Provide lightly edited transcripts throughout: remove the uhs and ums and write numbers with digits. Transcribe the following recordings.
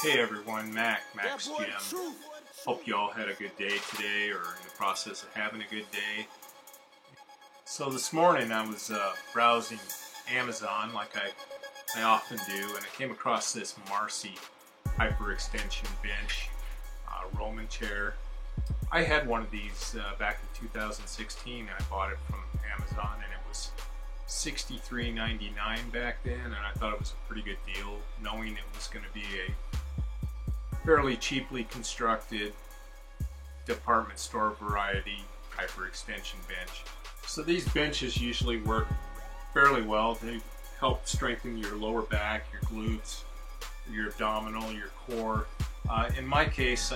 Hey everyone, Max Jim. Hope you all had a good day today or in the process of having a good day. So this morning I was browsing Amazon like I often do, and I came across this Marcy hyperextension bench Roman chair. I had one of these back in 2016 and I bought it from Amazon, and it was $63.99 back then, and I thought it was a pretty good deal, knowing it was going to be a fairly cheaply constructed department store variety hyperextension bench. So these benches usually work fairly well. They help strengthen your lower back, your glutes, your abdominal, your core. In my case,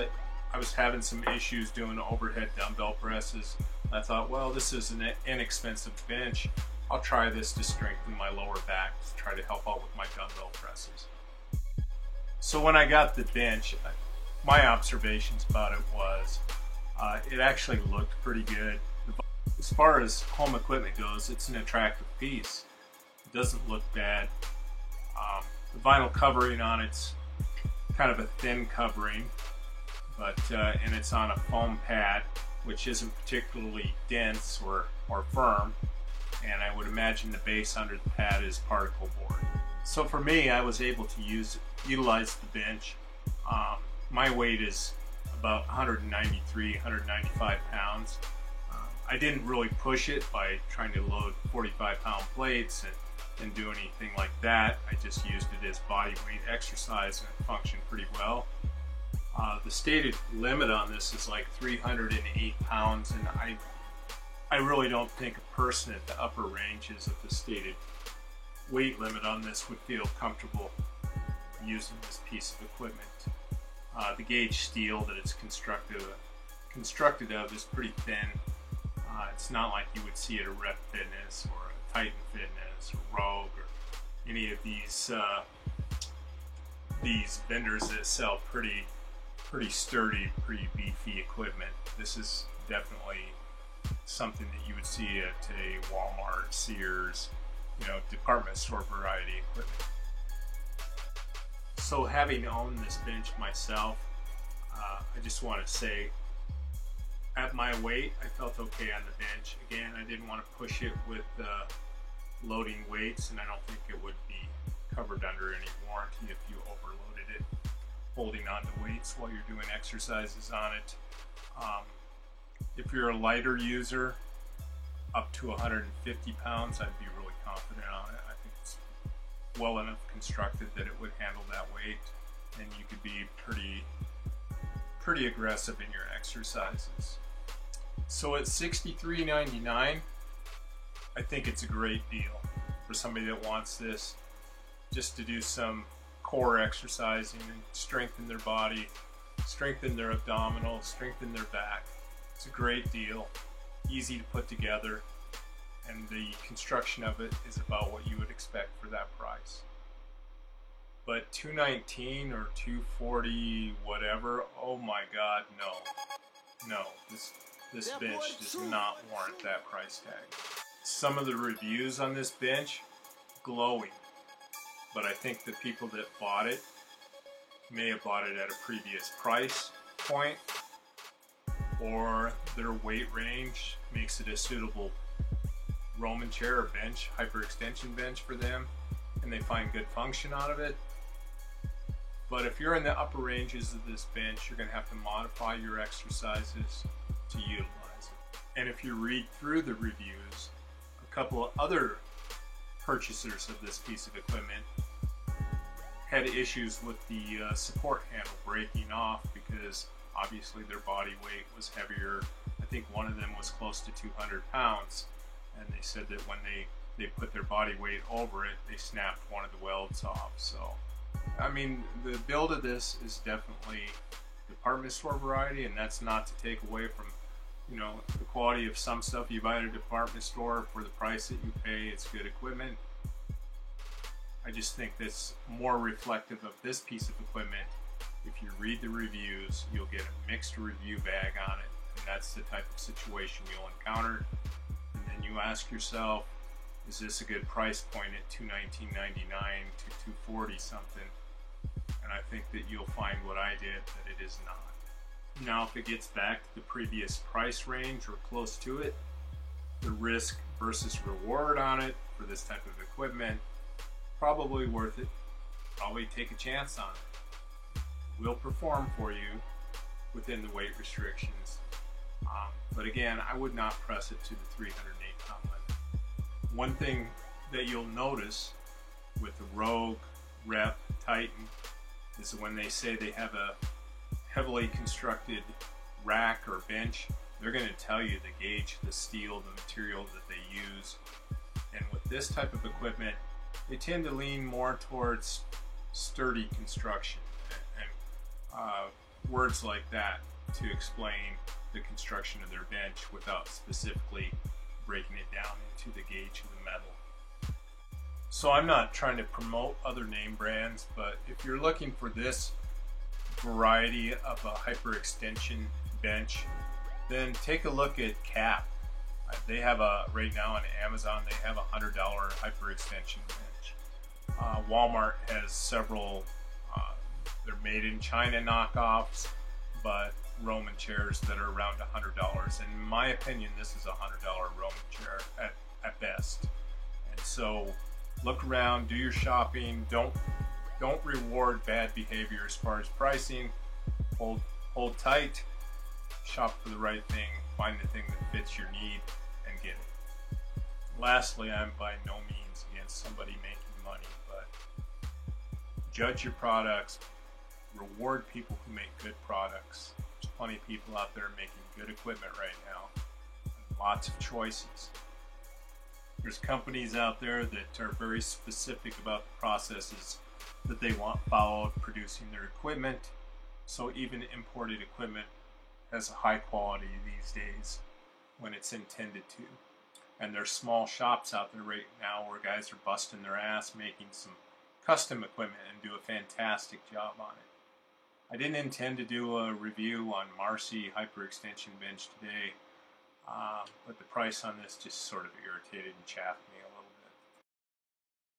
I was having some issues doing overhead dumbbell presses. I thought, well, this is an inexpensive bench. I'll try this to strengthen my lower back, to try to help out with my dumbbell presses. So when I got the bench, my observations about it was it actually looked pretty good. As far as home equipment goes, it's an attractive piece. It doesn't look bad. The vinyl covering on it's kind of a thin covering, but and it's on a foam pad, which isn't particularly dense or firm. And I would imagine the base under the pad is particle board. So for me, I was able to utilize the bench. My weight is about 193, 195 pounds. I didn't really push it by trying to load 45-pound plates and do anything like that. I just used it as body weight exercise, and it functioned pretty well. The stated limit on this is like 308 pounds, and I really don't think a person at the upper ranges of the stated weight limit on this would feel comfortable using this piece of equipment. The gauge steel that it's constructed of is pretty thin. It's not like you would see at a Rep Fitness or a Titan Fitness or Rogue or any of these vendors that sell pretty sturdy, pretty beefy equipment. This is definitely something that you would see at a Walmart, Sears, department store variety equipment. So having owned this bench myself, I just want to say, at my weight, I felt okay on the bench. Again, I didn't want to push it with loading weights, and I don't think it would be covered under any warranty if you overloaded it, holding on to weights while you're doing exercises on it. If you're a lighter user, up to 150 pounds, I'd be really confident on it. I think it's well enough constructed that it would handle that weight, and you could be pretty aggressive in your exercises. So at $63.99, I think it's a great deal for somebody that wants this just to do some core exercising and strengthen their body, strengthen their abdominal, strengthen their back. It's a great deal, easy to put together, and the construction of it is about what you would expect for that price. But $219 or $240, whatever, oh my God, no. This bench does not warrant that price tag. Some of the reviews on this bench, glowing, but I think the people that bought it may have bought it at a previous price point, or their weight range makes it a suitable Roman chair or bench, hyperextension bench for them, and they find good function out of it. But if you're in the upper ranges of this bench, you're going to have to modify your exercises to utilize it. And if you read through the reviews, a couple of other purchasers of this piece of equipment had issues with the support handle breaking off because obviously their body weight was heavier. I think one of them was close to 200 pounds, and they said that when they put their body weight over it, they snapped one of the welds off. So, I mean, the build of this is definitely department store variety, and that's not to take away from, the quality of some stuff you buy at a department store for the price that you pay. It's good equipment. I just think that's more reflective of this piece of equipment. If you read the reviews, you'll get a mixed review bag on it, and that's the type of situation you'll encounter. And then you ask yourself, is this a good price point at $219.99 to $240 something? and I think that you'll find what I did, that it is not. Now, if it gets back to the previous price range or close to it, the risk versus reward on it for this type of equipment, probably worth it. Probably take a chance on it. Will perform for you within the weight restrictions. But again, I would not press it to the 308 pound limit. One thing that you'll notice with the Rogue, Rep, Titan is when they say they have a heavily constructed rack or bench, they're going to tell you the gauge, the steel, the material that they use. And with this type of equipment, they tend to lean more towards sturdy construction and words like that to explain the construction of their bench without specifically breaking it down into the gauge of the metal. So I'm not trying to promote other name brands, but if you're looking for this variety of a hyperextension bench, then take a look at CAP. They have right now on Amazon, they have a $100 hyperextension bench. Walmart has several, they're made in China knockoffs, but Roman chairs that are around $100. In my opinion, this is a $100 Roman chair at best. And so look around, do your shopping, don't reward bad behavior as far as pricing. Hold tight, shop for the right thing, find the thing that fits your need, and get it. Lastly, I'm by no means against somebody making money, but judge your products, reward people who make good products. There's plenty of people out there making good equipment right now, and lots of choices. There's companies out there that are very specific about the processes that they want followed producing their equipment, so even imported equipment has a high quality these days when it's intended to. And there's small shops out there right now where guys are busting their ass making some custom equipment and do a fantastic job on it. I didn't intend to do a review on Marcy Hyperextension Bench today, but the price on this just sort of irritated and chaffed me a